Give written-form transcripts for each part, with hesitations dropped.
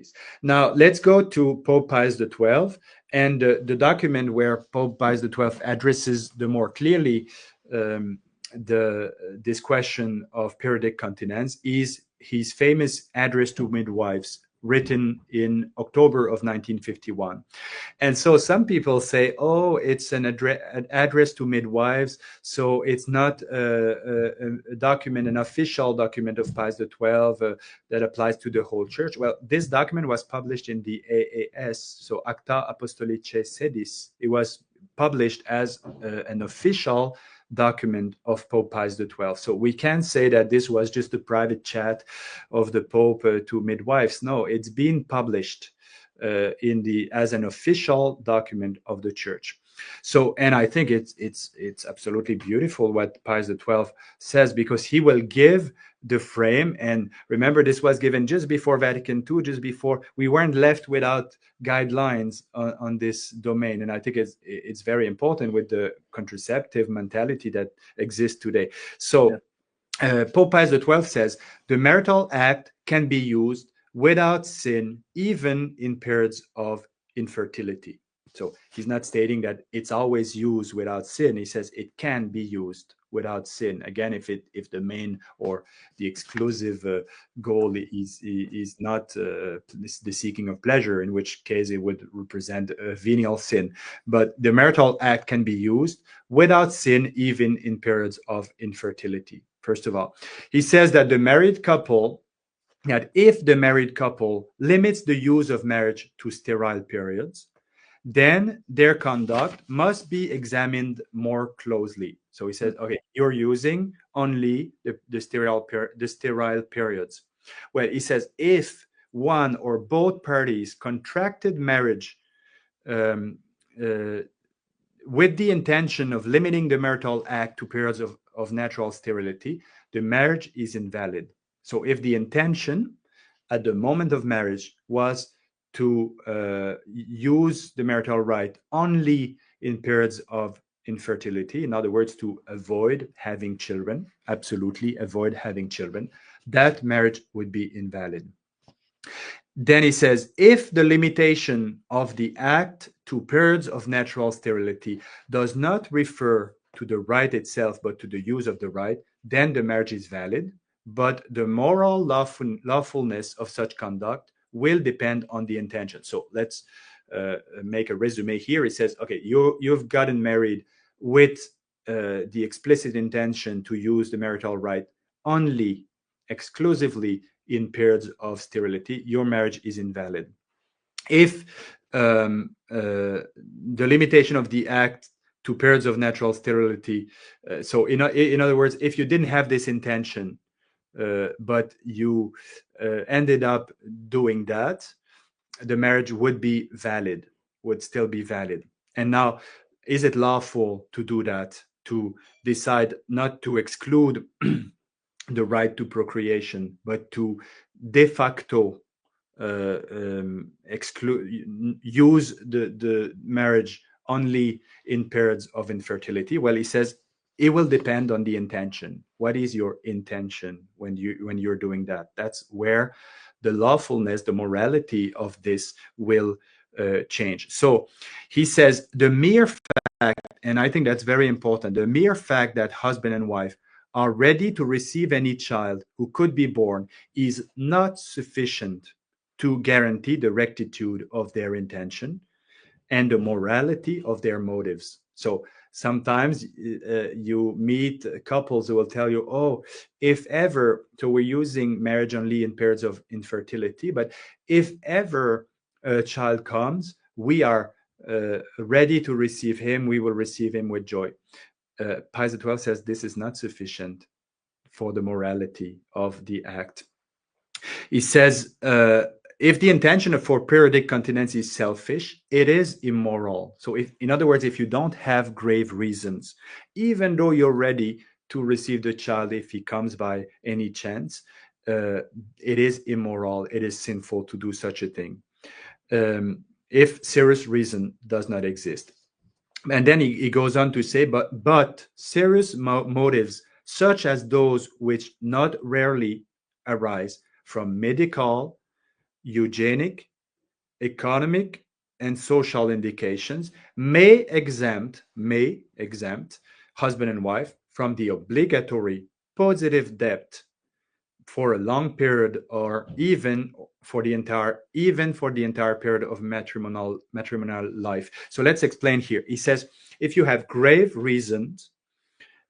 parties. Now, let's go to Pope Pius XII, and the document where Pope Pius XII addresses the more clearly this question of periodic continence is his famous address to midwives, written in October of 1951. And so some people say, oh, it's an address to midwives, so it's not a document, an official document of Pius XII that applies to the whole church. Well, this document was published in the AAS, so Acta Apostolicae Sedis. It was published as an official document of Pope Pius XII. So we can't say that this was just a private chat of the Pope to midwives. No, it's been published as an official document of the church. So, and I think it's absolutely beautiful what Pius XII says, because he will give the frame. And remember, this was given just before Vatican II, just before we weren't left without guidelines on this domain. And I think it's very important with the contraceptive mentality that exists today. So Pope Pius XII says the marital act can be used without sin, even in periods of infertility. So he's not stating that it's always used without sin. He says it can be used without sin. Again, if the main or the exclusive goal is not the seeking of pleasure, in which case it would represent a venial sin. But the marital act can be used without sin, even in periods of infertility. First of all, he says that if the married couple limits the use of marriage to sterile periods, then their conduct must be examined more closely. So he says, okay, you're using only the sterile periods. Well, he says, if one or both parties contracted marriage with the intention of limiting the marital act to periods of natural sterility, the marriage is invalid. So if the intention at the moment of marriage was to use the marital right only in periods of infertility, in other words, to avoid having children, absolutely avoid having children, that marriage would be invalid. Then he says, if the limitation of the act to periods of natural sterility does not refer to the right itself, but to the use of the right, then the marriage is valid. But the moral lawfulness of such conduct will depend on the intention. So let's make a resume here. It says, okay, you've gotten married with the explicit intention to use the marital right only, exclusively in periods of sterility. Your marriage is invalid. If the limitation of the act to periods of natural sterility, so in other words, if you didn't have this intention, but you ended up doing that, the marriage would be valid, would still be valid. And now, is it lawful to do that, to decide not to exclude the right to procreation, but to de facto use the marriage only in periods of infertility? Well, he says it will depend on the intention. What is your intention when you're doing that? That's where the lawfulness, the morality of this will change. So he says the mere fact, and I think that's very important, the mere fact that husband and wife are ready to receive any child who could be born is not sufficient to guarantee the rectitude of their intention and the morality of their motives. So sometimes you meet couples who will tell you, oh, if ever, so we're using marriage only in periods of infertility, but if ever a child comes, we are ready to receive him, we will receive him with joy. Pius XII says this is not sufficient for the morality of the act. He says, if the intention for periodic continence is selfish, it is immoral. So in other words, if you don't have grave reasons, even though you're ready to receive the child if he comes by any chance, it is immoral, it is sinful to do such a thing, if serious reason does not exist. And then he goes on to say, but serious motives, such as those which not rarely arise from medical, eugenic, economic, and social indications may exempt husband and wife from the obligatory positive debt for a long period, or even for the entire period of matrimonial life. So let's explain here. He says, if you have grave reasons,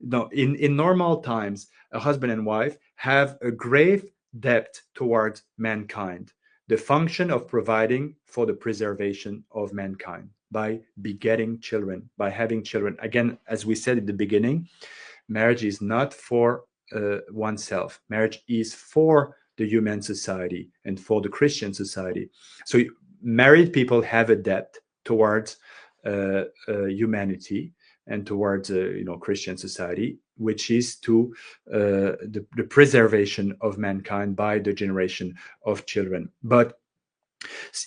no, in normal times, a husband and wife have a grave debt towards mankind, the function of providing for the preservation of mankind by begetting children, by having children. Again, as we said at the beginning, marriage is not for oneself. Marriage is for the human society and for the Christian society. So married people have a debt towards humanity and towards Christian society, which is to the preservation of mankind by the generation of children. But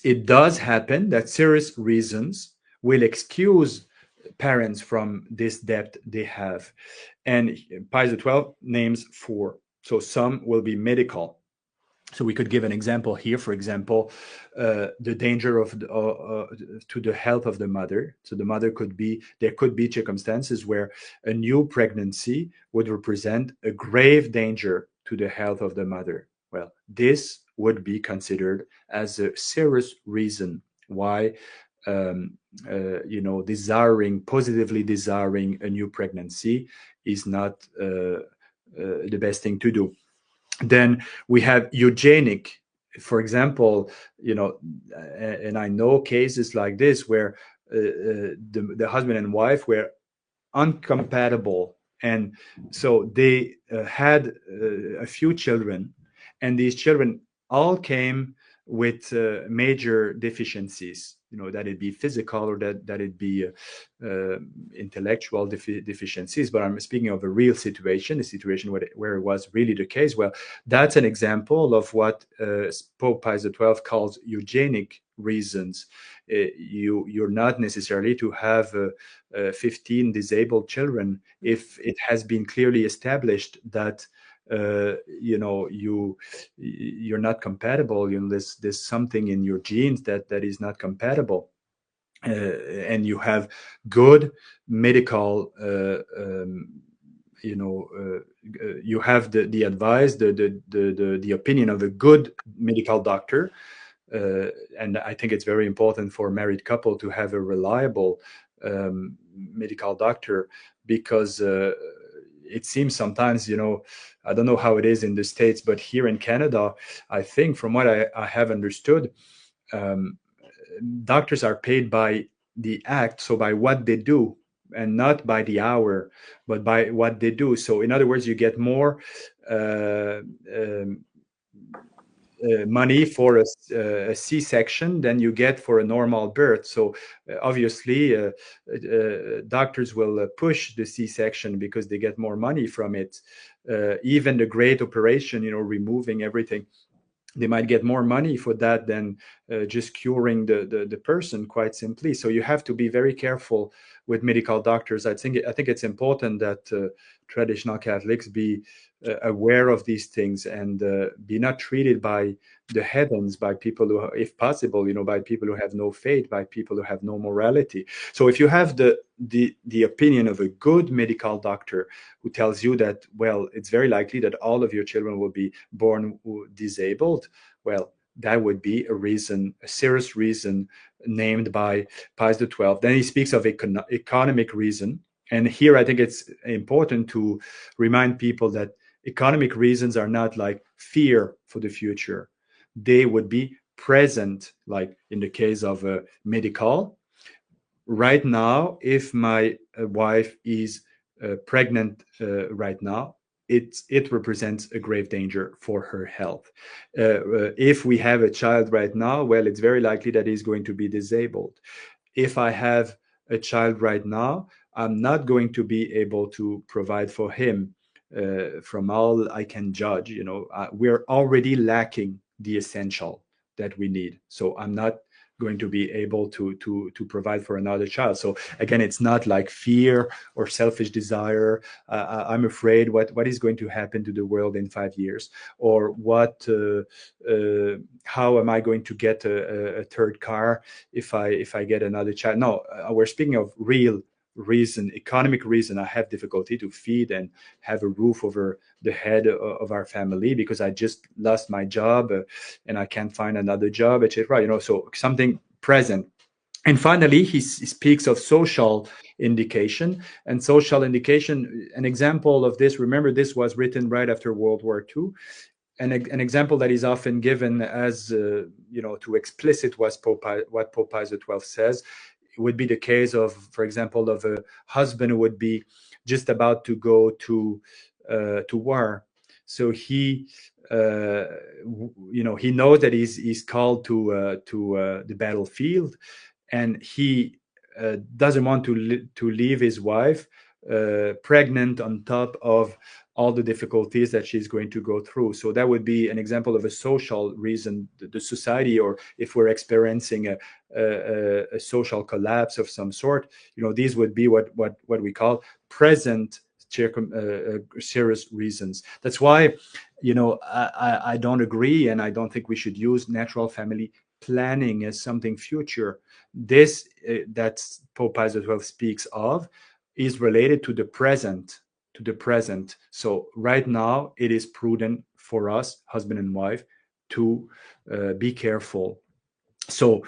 it does happen that serious reasons will excuse parents from this debt they have. And Pius XII names four. So some will be medical. So we could give an example here. For example, the danger of to the health of the mother. So there could be circumstances where a new pregnancy would represent a grave danger to the health of the mother. Well, this would be considered as a serious reason why positively desiring a new pregnancy is not the best thing to do. Then we have eugenic, for example, and I know cases like this where the husband and wife were incompatible, and so they had a few children, and these children all came with major deficiencies, that it be physical or that it be intellectual deficiencies. But I'm speaking of a real situation, a situation where it was really the case. Well, that's an example of what Pope Pius XII calls eugenic reasons. You're not necessarily to have 15 disabled children if it has been clearly established that you're not compatible. There's something in your genes that is not compatible, and you have good medical. You have the advice, the opinion of a good medical doctor. And I think it's very important for a married couple to have a reliable medical doctor, because it seems sometimes, I don't know how it is in the States, but here in Canada, I think from what I have understood, doctors are paid by the act, so by what they do, and not by the hour, but by what they do. So in other words, you get more money for a C-section than you get for a normal birth. So obviously, doctors will push the C-section because they get more money from it. Even the great operation, removing everything, they might get more money for that than just curing the person, quite simply. So you have to be very careful with medical doctors. I think it's important that traditional Catholics be aware of these things, and be not treated by the heathens, by people who, if possible, by people who have no faith, by people who have no morality. So if you have the opinion of a good medical doctor who tells you that, well, it's very likely that all of your children will be born disabled, well, that would be a serious reason named by Pius XII. Then he speaks of economic reason. And here I think it's important to remind people that economic reasons are not like fear for the future. They would be present, like in the case of a medical. Right now, if my wife is pregnant right now, it represents a grave danger for her health. If we have a child right now, well, it's very likely that he's going to be disabled. If I have a child right now, I'm not going to be able to provide for him. From all I can judge, we're already lacking the essential. that we need. So I'm not going to be able to provide for another child. So again, it's not like fear or selfish desire. I'm afraid what is going to happen to the world in 5 years, or how am I going to get a third car if I get another child. No, we're speaking of real reason, economic reason. I have difficulty to feed and have a roof over the head of our family because I just lost my job, and I can't find another job, etc. So something present. And finally, he speaks of social indication. And social indication, an example of this, remember, this was written right after World War II. An example that is often given as, to explicit what Pope Pius XII says, it would be the case of, for example, of a husband who would be just about to go to war. So he he knows that he's called to the battlefield, and he doesn't want to leave his wife pregnant on top of all the difficulties that she's going to go through. So that would be an example of a social reason, the society, or if we're experiencing a social collapse of some sort, these would be what we call present serious reasons. That's why, I don't agree, and I don't think we should use natural family planning as something future. This that Pope Pius XII speaks of is related to the present. So right now, it is prudent for us, husband and wife, to be careful. So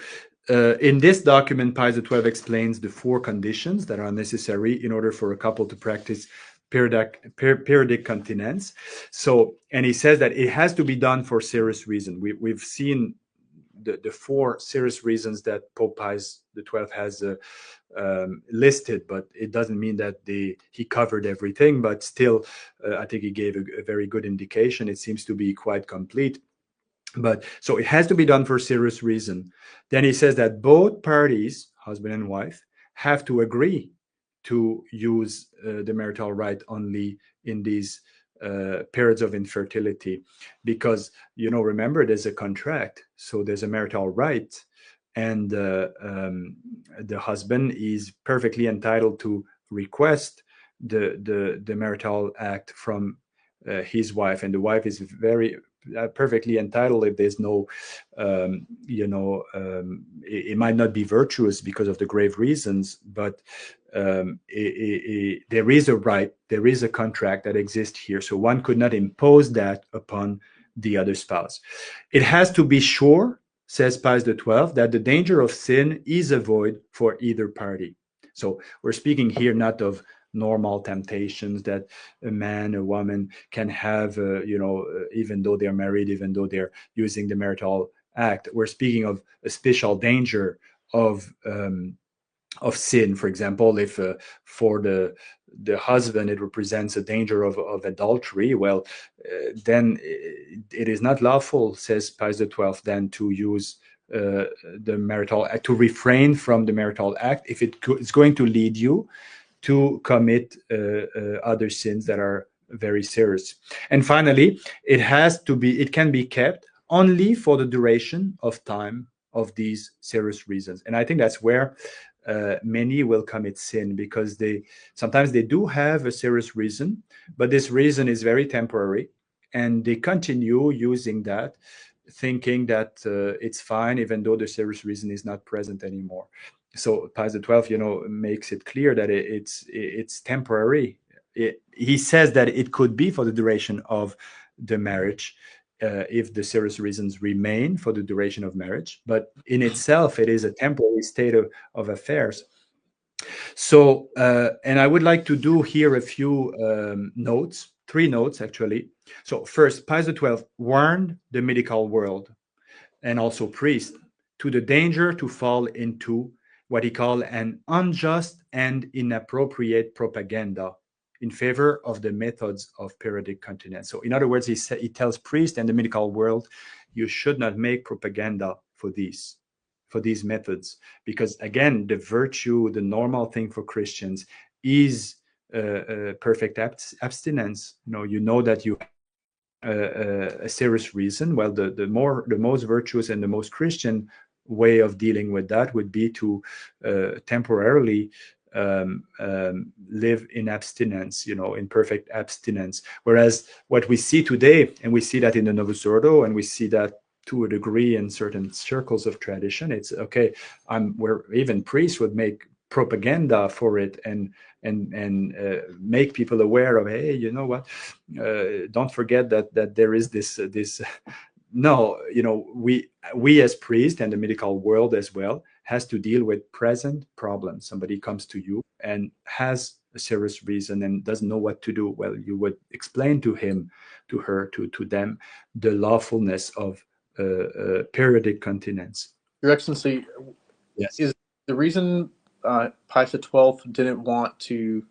in this document, Pius XII explains the 4 conditions that are necessary in order for a couple to practice periodic continence. So, and he says that it has to be done for serious reason. We've seen the 4 serious reasons that Pope Pius XII has listed, but it doesn't mean that he covered everything. But still, I think he gave a very good indication. It seems to be quite complete. But so it has to be done for serious reason. Then he says that both parties, husband and wife, have to agree to use the marital right only in these periods of infertility, because remember, there's a contract, so there's a marital right, and the husband is perfectly entitled to request the marital act from his wife, and the wife is very perfectly entitled if there's no it might not be virtuous because of the grave reasons, but there is a right, there is a contract that exists here, so one could not impose that upon the other spouse. It has to be sure, says Pius XII, that the danger of sin is avoided for either party. So we're speaking here not of normal temptations that a man, a woman can have, even though they're married, even though they're using the marital act. We're speaking of a special danger of sin. For example, if for the husband it represents a danger of adultery, well, then it is not lawful, says Pius XII, then to use the marital act, to refrain from the marital act if it's going to lead you to commit other sins that are very serious. And finally, it can be kept only for the duration of time of these serious reasons. And I think that's where many will commit sin, because sometimes they do have a serious reason, but this reason is very temporary, and they continue using that, thinking that it's fine, even though the serious reason is not present anymore. So Pius XII, makes it clear that it's temporary. He says that it could be for the duration of the marriage, if the serious reasons remain for the duration of marriage, but in itself, it is a temporary state of affairs. So, and I would like to do here a few notes, 3 notes actually. So first, Pius XII warned the medical world and also priests to the danger to fall into what he called an unjust and inappropriate propaganda in favor of the methods of periodic continence. So in other words, he tells priests and the medical world, you should not make propaganda for these methods, because again, the virtue, the normal thing for Christians is perfect abstinence. You know that you a serious reason, well, the most virtuous and the most Christian way of dealing with that would be to temporarily live in abstinence, in perfect abstinence. Whereas what we see today, and we see that in the Novus Ordo, and we see that to a degree in certain circles of tradition, it's okay. Where even priests would make propaganda for it and make people aware of, hey, you know what, don't forget that there is this no, we as priests and the medical world as well has to deal with present problems. Somebody comes to you and has a serious reason and doesn't know what to do. Well, you would explain to him, to her, to them, the lawfulness of periodic continence. Your Excellency, Yes. is the reason Pius XII didn't want to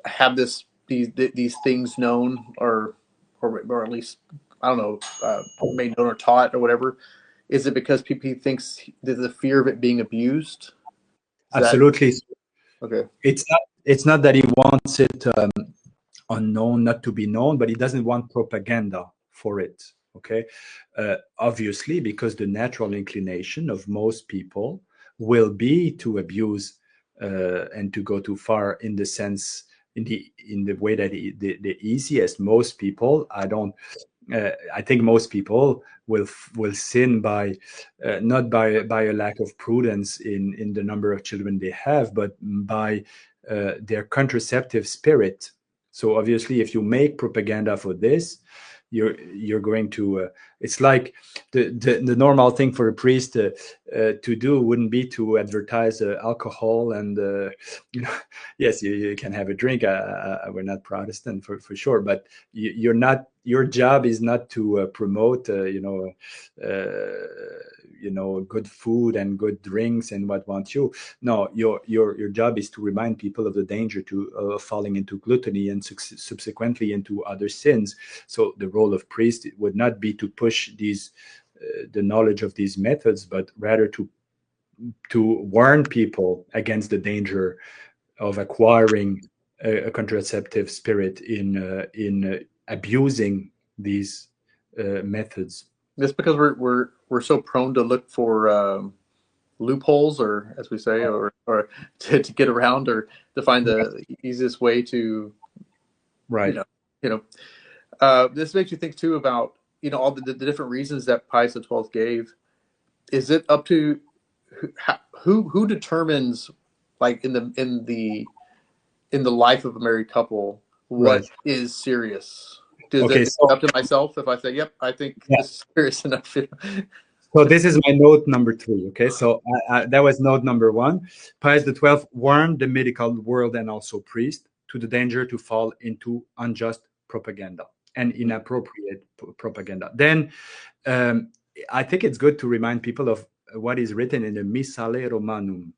have these things known, or at least, I don't know, made known or taught or whatever? Is it because he thinks there's the fear of it being abused? Absolutely. Okay. It's not that he wants it unknown, not to be known, but he doesn't want propaganda for it. Okay. Obviously, because the natural inclination of most people will be to abuse and to go too far, in the sense, in the way that the easiest. Most people, I think most people will sin by not by a lack of prudence in the number of children they have, but by their contraceptive spirit. So obviously, if you make propaganda for this, you're going to. It's like the normal thing for a priest to do wouldn't be to advertise alcohol and yes, you can have a drink. We're not Protestant for sure, but you're not. Your job is not to promote good food and good drinks and what want you. No, your job is to remind people of the danger to falling into gluttony and subsequently into other sins. So the role of priest would not be to push these the knowledge of these methods, but rather to warn people against the danger of acquiring a contraceptive spirit in abusing these methods. Just because we're so prone to look for loopholes, or as we say, or to get around, or to find the easiest way to, right. This makes you think too about all the different reasons that Pius XII gave. Is it up to who determines, like in the life of a married couple, what is serious? Is it up to myself if I say, yep, I think this is serious enough? So this is my note number 3. Okay, so that was note number 1. Pius XII warned the medical world and also priests to the danger to fall into unjust propaganda and inappropriate propaganda. Then I think it's good to remind people of what is written in the Missale Romanum.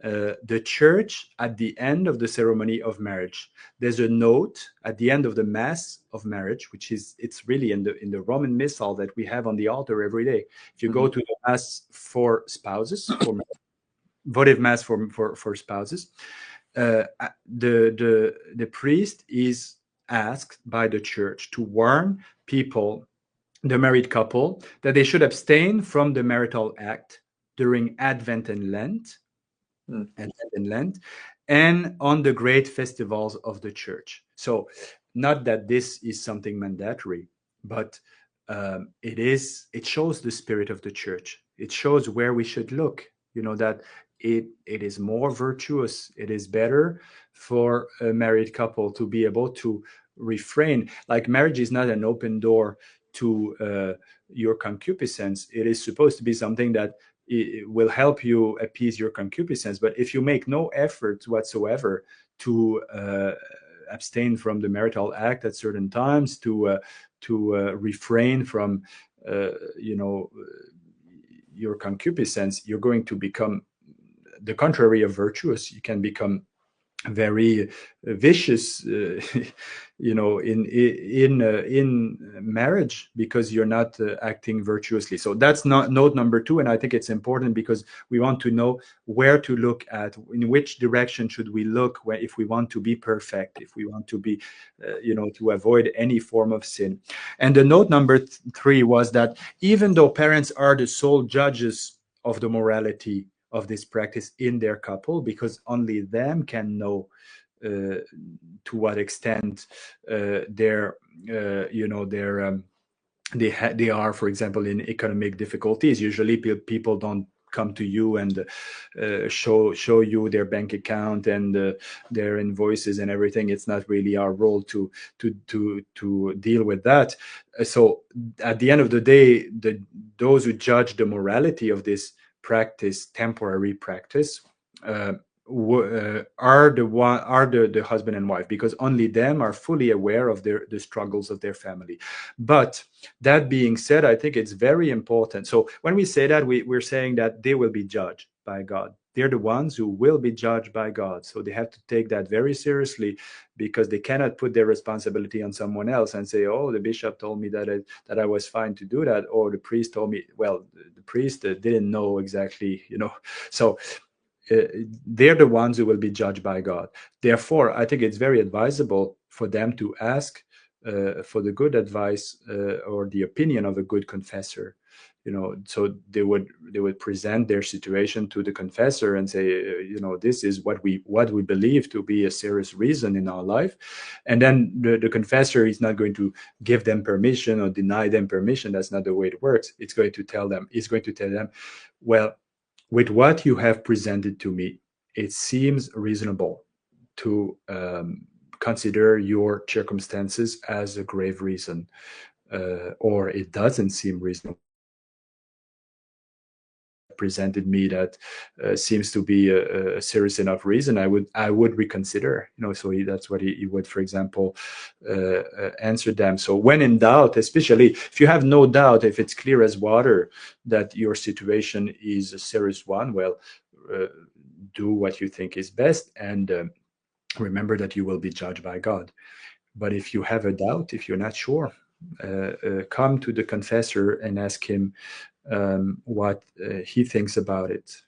The church, at the end of the ceremony of marriage, there's a note at the end of the mass of marriage, it's really in the Roman missal that we have on the altar every day. If you go to the mass for spouses, for votive mass for spouses, the priest is asked by the church to warn people, the married couple, that they should abstain from the marital act during Advent and Lent, and on the great festivals of the church. So not that this is something mandatory, but it shows the spirit of the church. It shows where we should look, that it is more virtuous. It is better for a married couple to be able to refrain. Like, marriage is not an open door to your concupiscence. It is supposed to be something that it will help you appease your concupiscence. But if you make no effort whatsoever to abstain from the marital act at certain times, to refrain from your concupiscence, you're going to become the contrary of virtuous. You can become very vicious, in marriage, because you're not acting virtuously. So that's not note number 2, and I think it's important because we want to know where to look at, in which direction should we look if we want to be perfect, if we want to be, to avoid any form of sin. And the note number 3 was that even though parents are the sole judges of the morality of this practice in their couple, because only them can know to what extent they're they are, for example, in economic difficulties. Usually people don't come to you and show you their bank account and their invoices and everything. It's not really our role to deal with that. So at the end of the day, those who judge the morality of this practice, temporary practice, are the husband and wife, because only them are fully aware of the struggles of their family. But that being said, I think it's very important. So when we say that, we're saying that they will be judged by God. They're the ones who will be judged by God. So they have to take that very seriously, because they cannot put their responsibility on someone else and say, oh, the bishop told me that I was fine to do that, or the priest told me. Well, the priest didn't know exactly, So they're the ones who will be judged by God. Therefore, I think it's very advisable for them to ask for the good advice or the opinion of a good confessor. So they would present their situation to the confessor and say, this is what we believe to be a serious reason in our life. And then the confessor is not going to give them permission or deny them permission. That's not the way it works. He's going to tell them, well, with what you have presented to me, it seems reasonable to consider your circumstances as a grave reason, or it doesn't seem reasonable. Presented me that seems to be a serious enough reason, I would reconsider. So that's what he would, for example, answer them. So when in doubt, especially if you have no doubt, if it's clear as water that your situation is a serious one, well, do what you think is best, and remember that you will be judged by God. But if you have a doubt, if you're not sure, come to the confessor and ask him what he thinks about it.